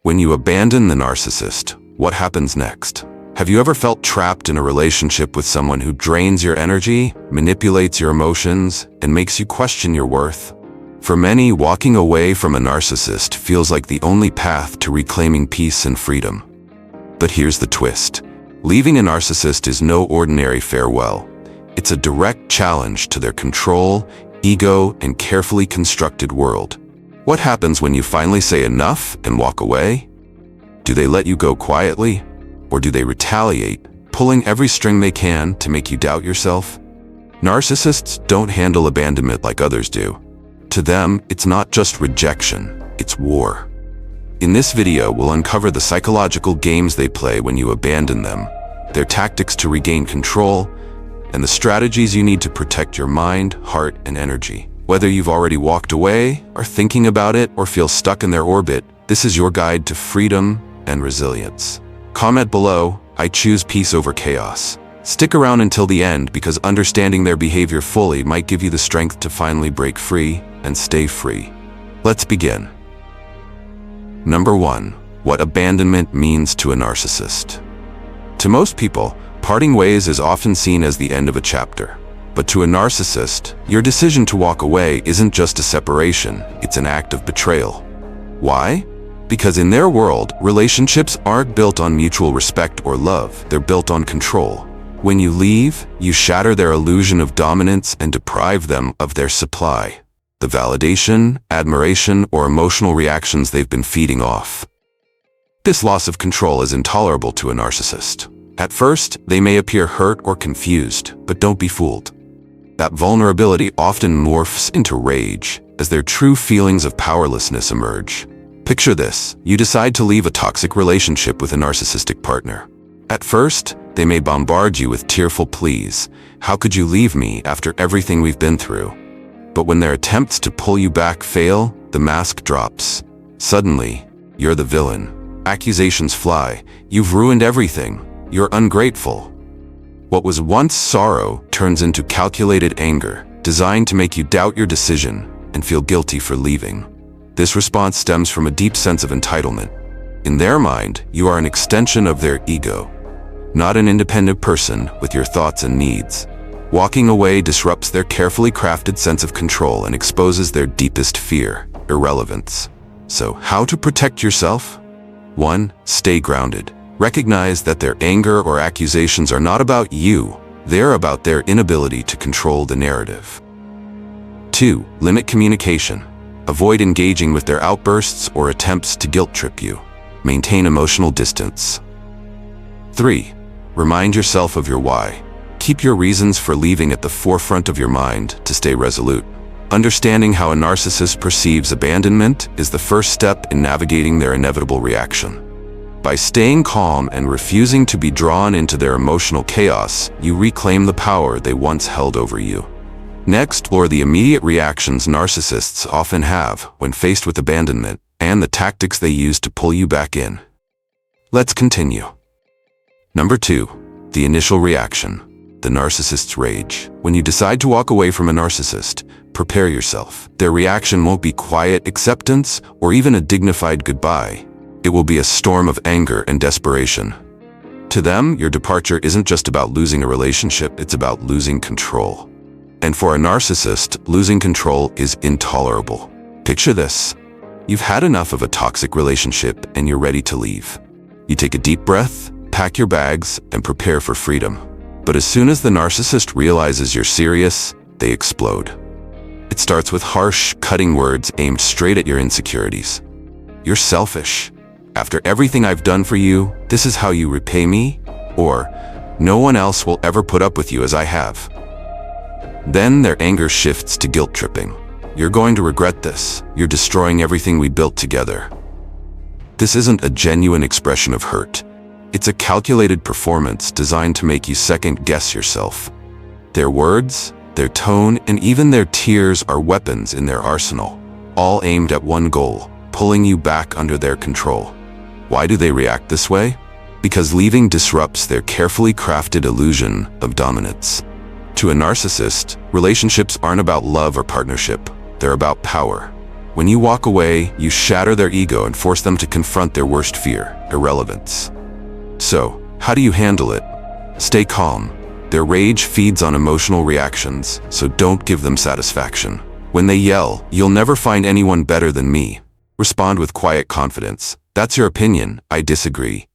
When you abandon the narcissist, what happens next? Have you ever felt trapped in a relationship with someone who drains your energy, manipulates your emotions, and makes you question your worth? For many, walking away from a narcissist feels like the only path to reclaiming peace and freedom. But here's the twist. Leaving a narcissist is no ordinary farewell. It's a direct challenge to their control, ego, and carefully constructed world. What happens when you finally say enough and walk away? Do they let you go quietly? Or do they retaliate, pulling every string they can to make you doubt yourself? Narcissists don't handle abandonment like others do. To them, it's not just rejection, it's war. In this video, we'll uncover the psychological games they play when you abandon them, their tactics to regain control, and the strategies you need to protect your mind, heart, and energy. Whether you've already walked away, are thinking about it, or feel stuck in their orbit, this is your guide to freedom and resilience. Comment below, I choose peace over chaos. Stick around until the end because understanding their behavior fully might give you the strength to finally break free and stay free. Let's begin. Number 1. What abandonment means to a narcissist. To most people, parting ways is often seen as the end of a chapter. But to a narcissist, your decision to walk away isn't just a separation, it's an act of betrayal. Why? Because in their world, relationships aren't built on mutual respect or love, they're built on control. When you leave, you shatter their illusion of dominance and deprive them of their supply, the validation, admiration, or emotional reactions they've been feeding off. This loss of control is intolerable to a narcissist. At first, they may appear hurt or confused, but don't be fooled. That vulnerability often morphs into rage as their true feelings of powerlessness emerge. Picture this. You decide to leave a toxic relationship with a narcissistic partner. At first, they may bombard you with tearful pleas. How could you leave me after everything we've been through? But when their attempts to pull you back fail, the mask drops. Suddenly, you're the villain. Accusations fly. You've ruined everything. You're ungrateful. What was once sorrow turns into calculated anger, designed to make you doubt your decision and feel guilty for leaving. This response stems from a deep sense of entitlement. In their mind, you are an extension of their ego, not an independent person with your thoughts and needs. Walking away disrupts their carefully crafted sense of control and exposes their deepest fear, irrelevance. So, how to protect yourself? 1. Stay grounded. Recognize that their anger or accusations are not about you, they're about their inability to control the narrative. 2. Limit communication. Avoid engaging with their outbursts or attempts to guilt trip you. Maintain emotional distance. 3. Remind yourself of your why. Keep your reasons for leaving at the forefront of your mind to stay resolute. Understanding how a narcissist perceives abandonment is the first step in navigating their inevitable reaction. By staying calm and refusing to be drawn into their emotional chaos, you reclaim the power they once held over you. Next, explore the immediate reactions narcissists often have when faced with abandonment and the tactics they use to pull you back in. Let's continue. Number 2. The initial reaction. The narcissist's rage. When you decide to walk away from a narcissist, prepare yourself. Their reaction won't be quiet acceptance or even a dignified goodbye. It will be a storm of anger and desperation. To them, your departure isn't just about losing a relationship, it's about losing control. And for a narcissist, losing control is intolerable. Picture this. You've had enough of a toxic relationship and you're ready to leave. You take a deep breath, pack your bags, and prepare for freedom. But as soon as the narcissist realizes you're serious, they explode. It starts with harsh, cutting words aimed straight at your insecurities. You're selfish. After everything I've done for you, this is how you repay me? Or, no one else will ever put up with you as I have. Then their anger shifts to guilt tripping. You're going to regret this. You're destroying everything we built together. This isn't a genuine expression of hurt. It's a calculated performance designed to make you second-guess yourself. Their words, their tone, and even their tears are weapons in their arsenal, all aimed at one goal, pulling you back under their control. Why do they react this way? Because leaving disrupts their carefully crafted illusion of dominance. To a narcissist, relationships aren't about love or partnership. They're about power. When you walk away, you shatter their ego and force them to confront their worst fear, irrelevance. So, how do you handle it? Stay calm. Their rage feeds on emotional reactions, so don't give them satisfaction. When they yell, "You'll never find anyone better than me," respond with quiet confidence. "That's your opinion, I disagree."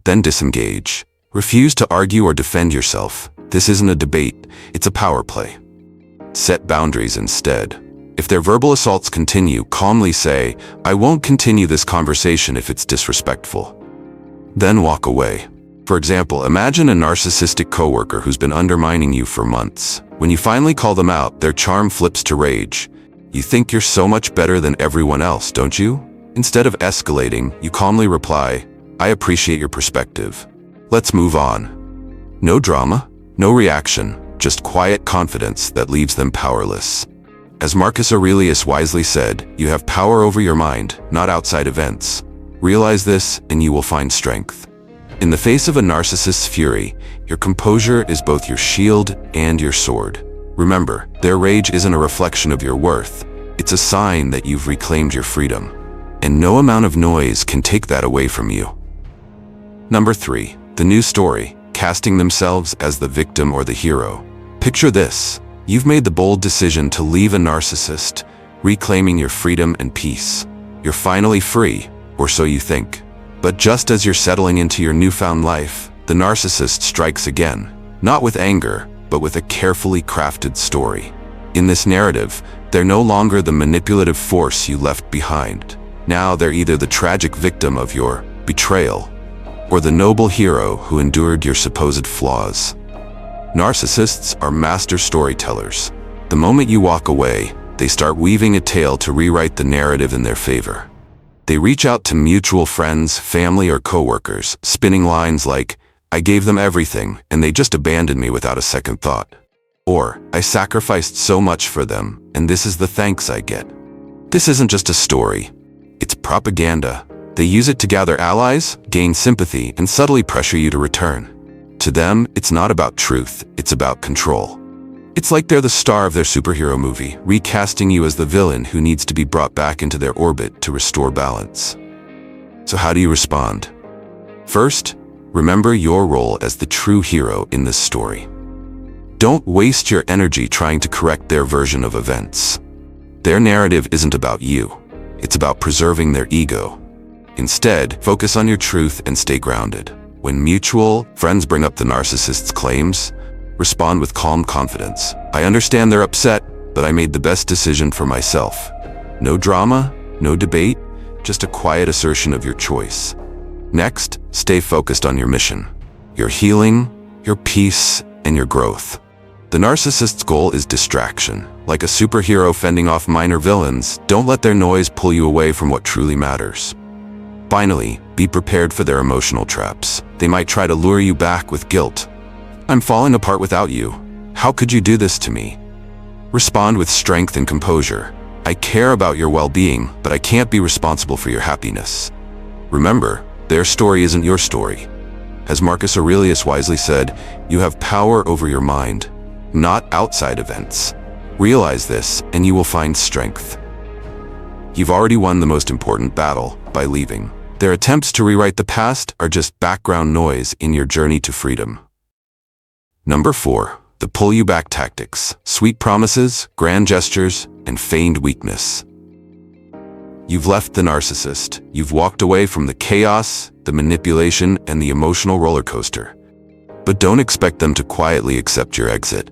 Then disengage. Refuse to argue or defend yourself. This isn't a debate, it's a power play. Set boundaries instead. If their verbal assaults continue, calmly say, "I won't continue this conversation if it's disrespectful." Then walk away. For example, imagine a narcissistic coworker who's been undermining you for months. When you finally call them out, their charm flips to rage. "You think you're so much better than everyone else, don't you?" Instead of escalating, you calmly reply, "I appreciate your perspective. Let's move on." No drama, no reaction, just quiet confidence that leaves them powerless. As Marcus Aurelius wisely said, you have power over your mind, not outside events. Realize this, and you will find strength. In the face of a narcissist's fury, your composure is both your shield and your sword. Remember, their rage isn't a reflection of your worth. It's a sign that you've reclaimed your freedom. And no amount of noise can take that away from you. Number 3. The new story, casting themselves as the victim or the hero. Picture this. You've made the bold decision to leave a narcissist, reclaiming your freedom and peace. You're finally free, or so you think. But just as you're settling into your newfound life, the narcissist strikes again, not with anger, but with a carefully crafted story. In this narrative, they're no longer the manipulative force you left behind. Now they're either the tragic victim of your betrayal, or the noble hero who endured your supposed flaws. Narcissists are master storytellers. The moment you walk away, they start weaving a tale to rewrite the narrative in their favor. They reach out to mutual friends, family, or coworkers, spinning lines like, "I gave them everything, and they just abandoned me without a second thought." Or, "I sacrificed so much for them, and this is the thanks I get." This isn't just a story. It's propaganda. They use it to gather allies, gain sympathy, and subtly pressure you to return. To them, it's not about truth, it's about control. It's like they're the star of their superhero movie, recasting you as the villain who needs to be brought back into their orbit to restore balance. So how do you respond? First, remember your role as the true hero in this story. Don't waste your energy trying to correct their version of events. Their narrative isn't about you. It's about preserving their ego. Instead, focus on your truth and stay grounded. When mutual friends bring up the narcissist's claims, respond with calm confidence. "I understand they're upset, but I made the best decision for myself." No drama, no debate, just a quiet assertion of your choice. Next, stay focused on your mission. Your healing, your peace, and your growth. The narcissist's goal is distraction. Like a superhero fending off minor villains, don't let their noise pull you away from what truly matters. Finally, be prepared for their emotional traps. They might try to lure you back with guilt. "I'm falling apart without you. How could you do this to me?" Respond with strength and composure. "I care about your well-being, but I can't be responsible for your happiness." Remember, their story isn't your story. As Marcus Aurelius wisely said, you have power over your mind, not outside events. Realize this, and you will find strength. You've already won the most important battle by leaving. Their attempts to rewrite the past are just background noise in your journey to freedom. Number 4. The pull-you-back tactics. Sweet promises, grand gestures, and feigned weakness. You've left the narcissist. You've walked away from the chaos, the manipulation, and the emotional roller coaster. But don't expect them to quietly accept your exit.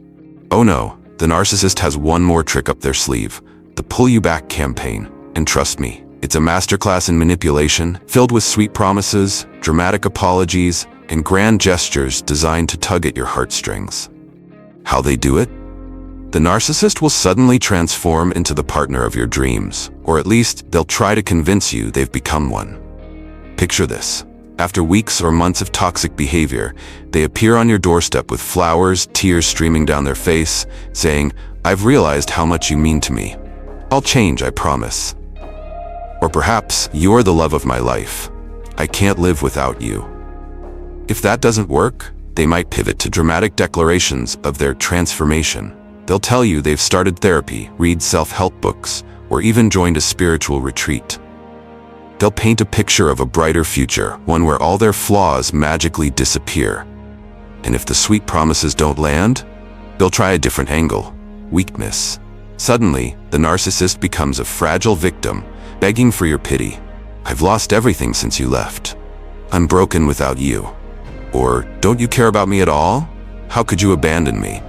Oh no, the narcissist has one more trick up their sleeve, the pull-you-back campaign. And trust me, it's a masterclass in manipulation, filled with sweet promises, dramatic apologies, and grand gestures designed to tug at your heartstrings. How they do it? The narcissist will suddenly transform into the partner of your dreams, or at least they'll try to convince you they've become one. Picture this. After weeks or months of toxic behavior, they appear on your doorstep with flowers, tears streaming down their face, saying, "I've realized how much you mean to me. I'll change, I promise." Or perhaps, "You're the love of my life. I can't live without you." If that doesn't work, they might pivot to dramatic declarations of their transformation. They'll tell you they've started therapy, read self-help books, or even joined a spiritual retreat. They'll paint a picture of a brighter future, one where all their flaws magically disappear. And if the sweet promises don't land, they'll try a different angle: weakness. Suddenly, the narcissist becomes a fragile victim, begging for your pity. "I've lost everything since you left. I'm broken without you." Or, "Don't you care about me at all? How could you abandon me?"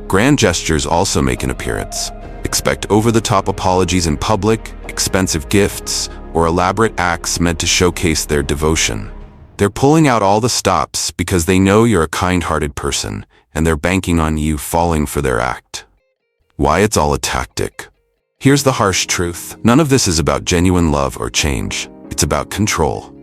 Grand gestures also make an appearance. Expect over-the-top apologies in public, expensive gifts, or elaborate acts meant to showcase their devotion. They're pulling out all the stops because they know you're a kind-hearted person, and they're banking on you falling for their act. Why it's all a tactic. Here's the harsh truth. None of this is about genuine love or change. It's about control.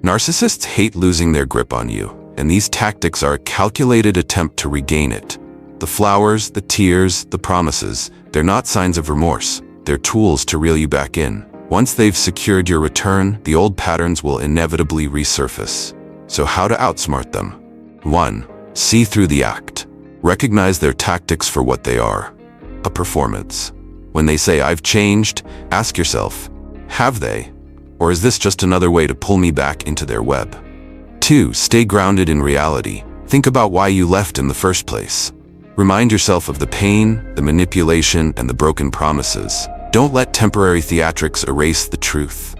Narcissists hate losing their grip on you, and these tactics are a calculated attempt to regain it. The flowers, the tears, the promises, they're not signs of remorse. They're tools to reel you back in. Once they've secured your return, the old patterns will inevitably resurface. So how to outsmart them? 1. See through the act. Recognize their tactics for what they are: a performance. When they say, "I've changed," ask yourself, have they? Or is this just another way to pull me back into their web? 2. Stay grounded in reality. Think about why you left in the first place. Remind yourself of the pain, the manipulation, and the broken promises. Don't let temporary theatrics erase the truth.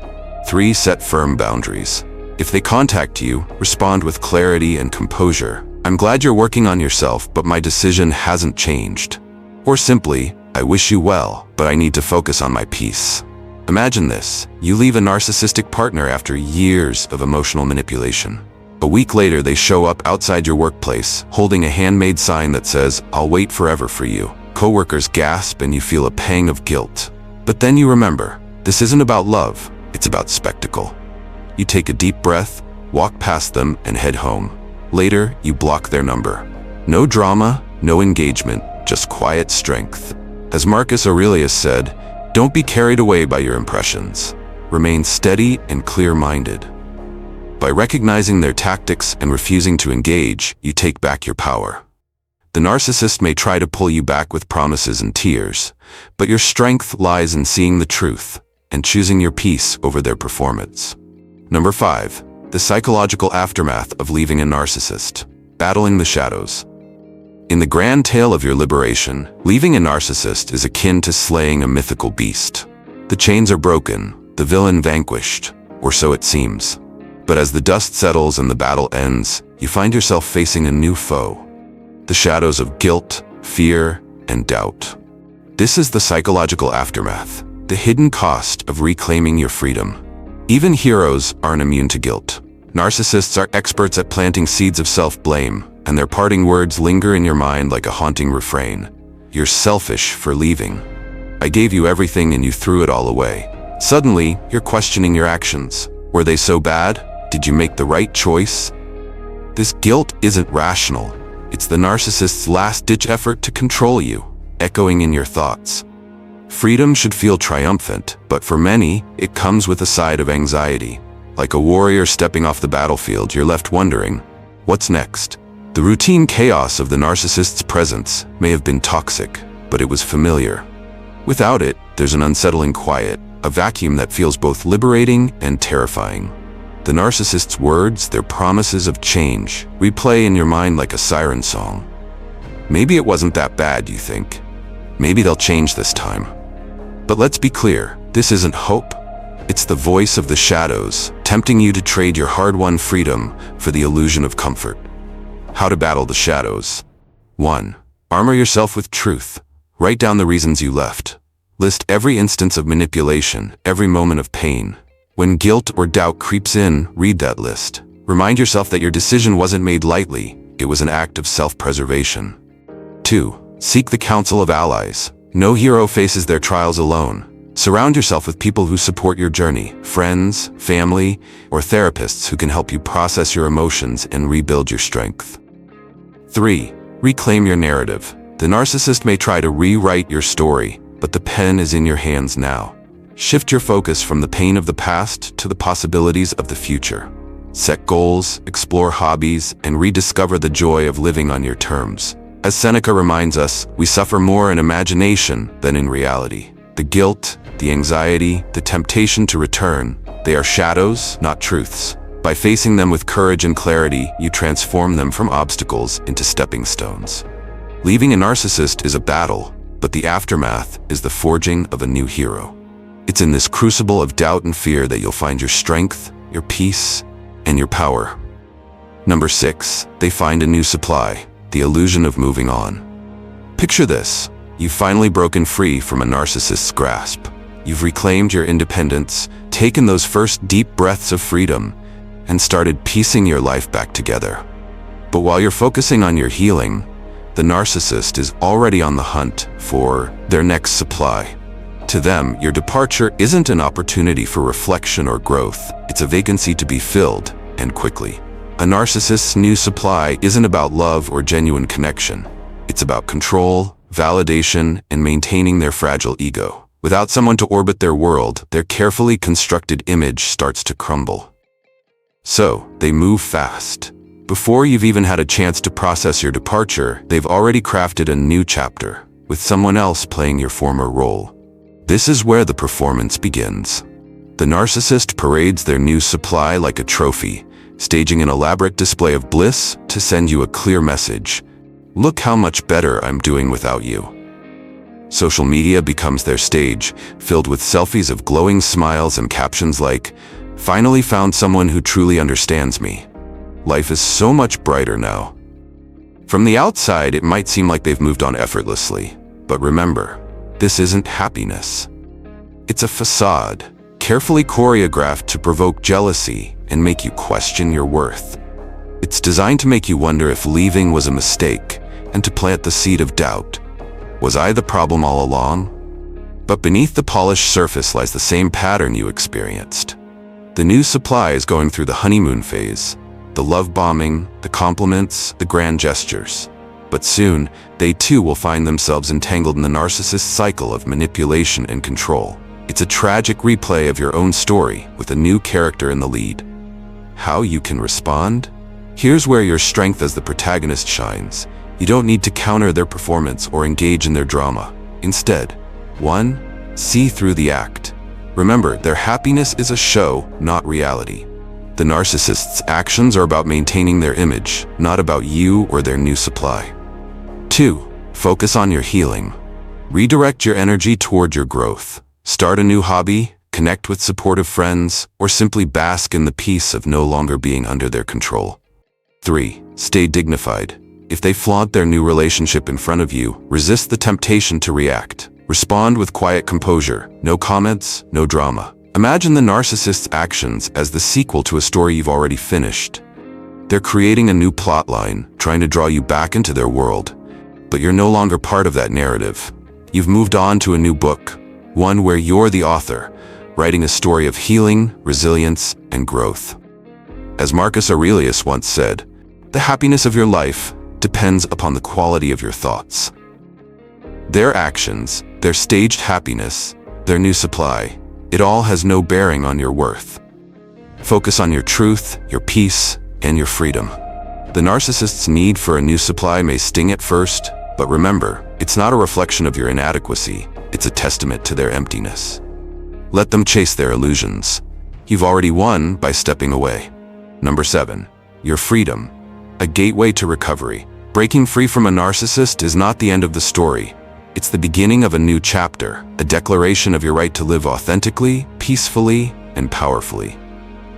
3. Set firm boundaries. If they contact you, respond with clarity and composure. "I'm glad you're working on yourself, but my decision hasn't changed." Or simply, "I wish you well, but I need to focus on my peace." Imagine this. You leave a narcissistic partner after years of emotional manipulation. A week later, they show up outside your workplace, holding a handmade sign that says, "I'll wait forever for you." Coworkers gasp and you feel a pang of guilt. But then you remember, this isn't about love, it's about spectacle. You take a deep breath, walk past them, and head home. Later, you block their number. No drama, no engagement, just quiet strength. As Marcus Aurelius said, "Don't be carried away by your impressions. Remain steady and clear-minded." By recognizing their tactics and refusing to engage, you take back your power. The narcissist may try to pull you back with promises and tears, but your strength lies in seeing the truth and choosing your peace over their performance. Number 5. The psychological aftermath of leaving a narcissist. Battling the shadows. In the grand tale of your liberation, leaving a narcissist is akin to slaying a mythical beast. The chains are broken, the villain vanquished, or so it seems. But as the dust settles and the battle ends, you find yourself facing a new foe. The shadows of guilt, fear, and doubt. This is the psychological aftermath, the hidden cost of reclaiming your freedom. Even heroes aren't immune to guilt. Narcissists are experts at planting seeds of self-blame, and their parting words linger in your mind like a haunting refrain. "You're selfish for leaving. I gave you everything and you threw it all away." Suddenly, you're questioning your actions. Were they so bad? Did you make the right choice? This guilt isn't rational. It's the narcissist's last-ditch effort to control you, echoing in your thoughts. Freedom should feel triumphant, but for many, it comes with a side of anxiety. Like a warrior stepping off the battlefield, you're left wondering, what's next? The routine chaos of the narcissist's presence may have been toxic, but it was familiar. Without it, there's an unsettling quiet, a vacuum that feels both liberating and terrifying. The narcissist's words, their promises of change, replay in your mind like a siren song. Maybe it wasn't that bad, you think. Maybe they'll change this time. But let's be clear, this isn't hope. It's the voice of the shadows, tempting you to trade your hard-won freedom for the illusion of comfort. How to battle the shadows. 1. Armor yourself with truth. Write down the reasons you left. List every instance of manipulation, every moment of pain. When guilt or doubt creeps in, read that list. Remind yourself that your decision wasn't made lightly. It was an act of self-preservation. 2. Seek the counsel of allies. No hero faces their trials alone. Surround yourself with people who support your journey, friends, family, or therapists who can help you process your emotions and rebuild your strength. 3. Reclaim your narrative. The narcissist may try to rewrite your story, but the pen is in your hands now. Shift your focus from the pain of the past to the possibilities of the future. Set goals, explore hobbies, and rediscover the joy of living on your terms. As Seneca reminds us, we suffer more in imagination than in reality. The guilt, the anxiety, the temptation to return, they are shadows, not truths. By facing them with courage and clarity, you transform them from obstacles into stepping stones. Leaving a narcissist is a battle, but the aftermath is the forging of a new hero. It's in this crucible of doubt and fear that you'll find your strength, your peace, and your power. Number 6, they find a new supply, the illusion of moving on. Picture this. You've finally broken free from a narcissist's grasp. You've reclaimed your independence, taken those first deep breaths of freedom, and started piecing your life back together. But while you're focusing on your healing, the narcissist is already on the hunt for their next supply. To them, your departure isn't an opportunity for reflection or growth. It's a vacancy to be filled, and quickly. A narcissist's new supply isn't about love or genuine connection. It's about control, validation, and maintaining their fragile ego. Without someone to orbit their world, their carefully constructed image starts to crumble. So, they move fast. Before you've even had a chance to process your departure, they've already crafted a new chapter, with someone else playing your former role. This is where the performance begins. The narcissist parades their new supply like a trophy, staging an elaborate display of bliss to send you a clear message. Look how much better I'm doing without you. Social media becomes their stage, filled with selfies of glowing smiles and captions like, "Finally found someone who truly understands me. Life is so much brighter now." From the outside, it might seem like they've moved on effortlessly. But remember, this isn't happiness. It's a facade, carefully choreographed to provoke jealousy and make you question your worth. It's designed to make you wonder if leaving was a mistake and to plant the seed of doubt. Was I the problem all along? But beneath the polished surface lies the same pattern you experienced. The new supply is going through the honeymoon phase, the love bombing, the compliments, the grand gestures. But soon, they too will find themselves entangled in the narcissist's cycle of manipulation and control. It's a tragic replay of your own story with a new character in the lead. How you can respond? Here's where your strength as the protagonist shines. You don't need to counter their performance or engage in their drama. Instead, 1. See through the act. Remember, their happiness is a show, not reality. The narcissist's actions are about maintaining their image, not about you or their new supply. 2. Focus on your healing. Redirect your energy toward your growth. Start a new hobby, connect with supportive friends, or simply bask in the peace of no longer being under their control. 3. Stay dignified. If they flaunt their new relationship in front of you, resist the temptation to react. Respond with quiet composure. No comments, no drama. Imagine the narcissist's actions as the sequel to a story you've already finished. They're creating a new plotline, trying to draw you back into their world. But you're no longer part of that narrative. You've moved on to a new book, one where you're the author, writing a story of healing, resilience, and growth. As Marcus Aurelius once said, "The happiness of your life depends upon the quality of your thoughts." Their actions, their staged happiness, their new supply, it all has no bearing on your worth. Focus on your truth, your peace, and your freedom. The narcissist's need for a new supply may sting at first, but remember, it's not a reflection of your inadequacy, it's a testament to their emptiness. Let them chase their illusions. You've already won by stepping away. Number 7. Your freedom. A gateway to recovery. Breaking free from a narcissist is not the end of the story. It's the beginning of a new chapter, a declaration of your right to live authentically, peacefully, and powerfully.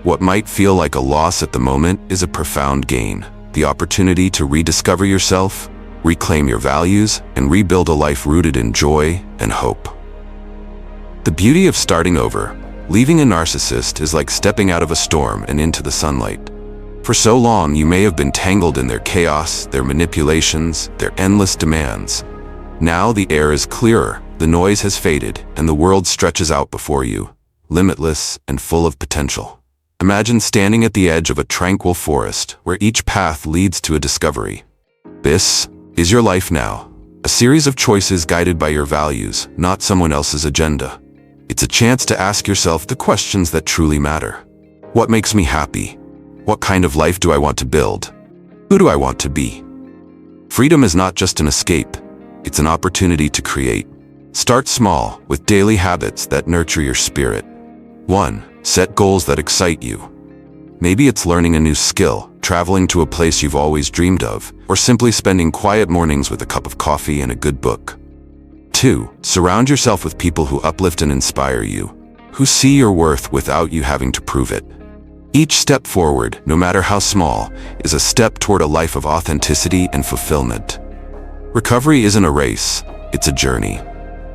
What might feel like a loss at the moment is a profound gain. The opportunity to rediscover yourself, reclaim your values, and rebuild a life rooted in joy and hope. The beauty of starting over, leaving a narcissist, is like stepping out of a storm and into the sunlight. For so long, you may have been tangled in their chaos, their manipulations, their endless demands. Now the air is clearer, the noise has faded, and the world stretches out before you, limitless and full of potential. Imagine standing at the edge of a tranquil forest where each path leads to a discovery. This is your life now, a series of choices guided by your values, not someone else's agenda. It's a chance to ask yourself the questions that truly matter. What makes me happy? What kind of life do I want to build? Who do I want to be? Freedom is not just an escape, it's an opportunity to create. Start small, with daily habits that nurture your spirit. 1. Set goals that excite you. Maybe it's learning a new skill, traveling to a place you've always dreamed of, or simply spending quiet mornings with a cup of coffee and a good book. 2. Surround yourself with people who uplift and inspire you, who see your worth without you having to prove it. Each step forward, no matter how small, is a step toward a life of authenticity and fulfillment. Recovery isn't a race, it's a journey.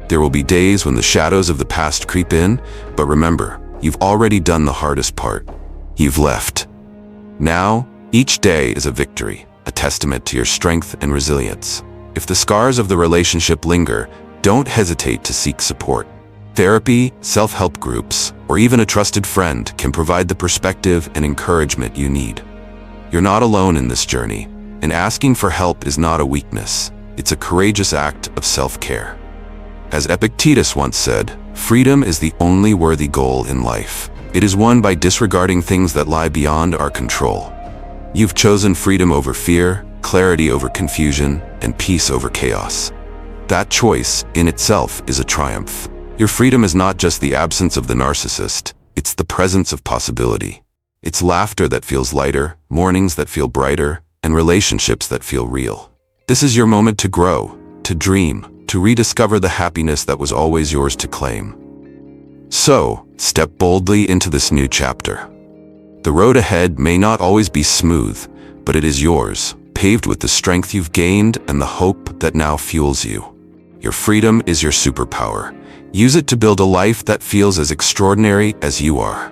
There will be days when the shadows of the past creep in, but remember, you've already done the hardest part. You've left. Now, each day is a victory, a testament to your strength and resilience. If the scars of the relationship linger, don't hesitate to seek support. Therapy, self-help groups, or even a trusted friend can provide the perspective and encouragement you need. You're not alone in this journey, and asking for help is not a weakness. It's a courageous act of self-care. As Epictetus once said, freedom is the only worthy goal in life. It is won by disregarding things that lie beyond our control. You've chosen freedom over fear, clarity over confusion, and peace over chaos. That choice, in itself, is a triumph. Your freedom is not just the absence of the narcissist, it's the presence of possibility. It's laughter that feels lighter, mornings that feel brighter, and relationships that feel real. This is your moment to grow, to dream, to rediscover the happiness that was always yours to claim. So, step boldly into this new chapter. The road ahead may not always be smooth, but it is yours, paved with the strength you've gained and the hope that now fuels you. Your freedom is your superpower. Use it to build a life that feels as extraordinary as you are.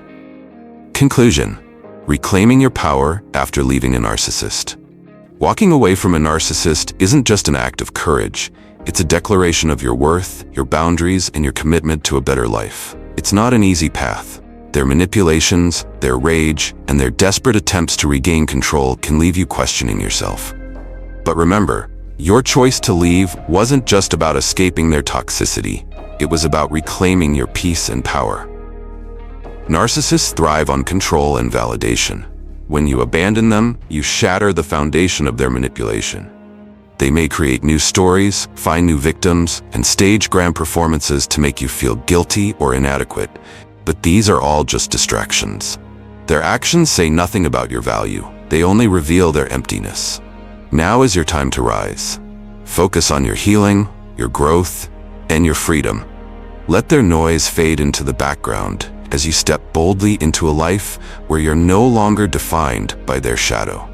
Conclusion: reclaiming your power after leaving a narcissist. Walking away from a narcissist isn't just an act of courage. It's a declaration of your worth, your boundaries, and your commitment to a better life. It's not an easy path. Their manipulations, their rage, and their desperate attempts to regain control can leave you questioning yourself. But remember, your choice to leave wasn't just about escaping their toxicity. It was about reclaiming your peace and power. Narcissists thrive on control and validation. When you abandon them, you shatter the foundation of their manipulation. They may create new stories, find new victims, and stage grand performances to make you feel guilty or inadequate. But these are all just distractions. Their actions say nothing about your value. They only reveal their emptiness. Now is your time to rise. Focus on your healing, your growth, and your freedom. Let their noise fade into the background as you step boldly into a life where you're no longer defined by their shadow.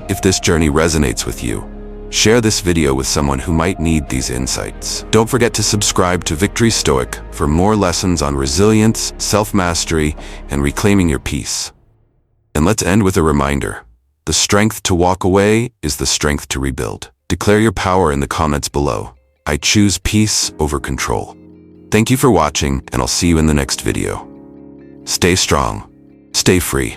If this journey resonates with you, share this video with someone who might need these insights. Don't forget to subscribe to Victory Stoic for more lessons on resilience, self-mastery, and reclaiming your peace. And let's end with a reminder. The strength to walk away is the strength to rebuild. Declare your power in the comments below. I choose peace over control. Thank you for watching, and I'll see you in the next video. Stay strong. Stay free.